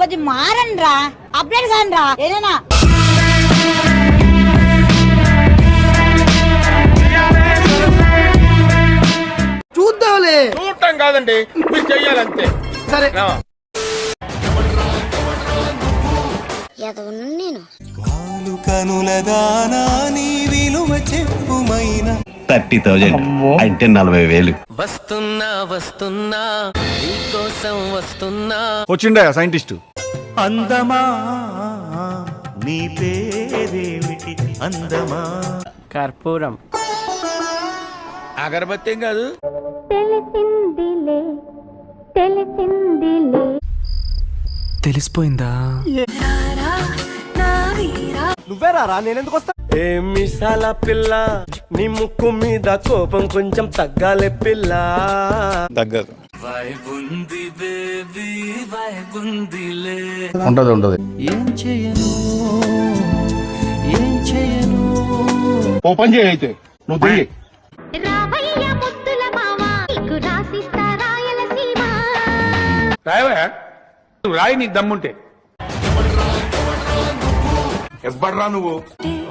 కొంచెం మారండి రా, అప్డేట్ కాని రా ఏదైనా. చూద్దాంలే. చూడటం కాదండి, మీరు చెయ్యాలంతే. సరే నేను కనుల దానా నీ విలువ చెప్పుమైనా 30,000 అంటే 40,000. వస్తున్నా వస్తున్నా నీకోసం వస్తున్నా. వచ్చిండా సైంటిస్ట్? అందమా నీ పేరేమిటి అందమా? కర్పూరం. అగరబత్తి ఏం కాదు. తెలిసిపోయిందా? నువ్వే రారా, నేనెందుకు వస్తా? ఏ మిసాల పిల్ల నీ ముక్కు మీద కోపం కొంచెం తగ్గాలే పిల్ల. తగ్గదు. ఉంటది. ఏం చేయను ఏం చేయను. ఓపెన్ చేయి అయితే, నువ్వు తిరిగి. రాయవా రాయి, నీకు దమ్ముంటే. ఎవ్వడ్రా నువ్వు?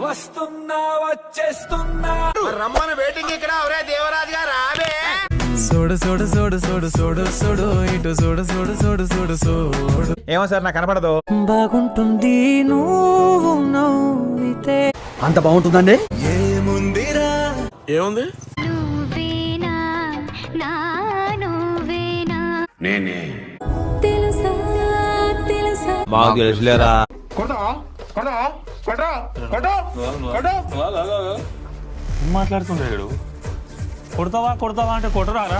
వస్తున్నా వచ్చేస్తున్నా. రమ్మని వెయిటింగ్ ఇక్కడ. ఒరే దేవరాజు గారు రావే. సోడు సోడు సోడు సోడు సోడు సోడు ఇటు సోడు సోడు సోడు సోడు సోడు. ఏమో సార్, నాకు కనపడదు. బాగుంటుంది నువ్వు నవ్వితే. అంత బాగుంటుందండి. ఏముందిరా? ఏముంది? నేనే. మాకు తెలుసులేరా. మాట్లాడుతుంటాడు. కొడతావా కొడతావా అంటే కొట్టరారా?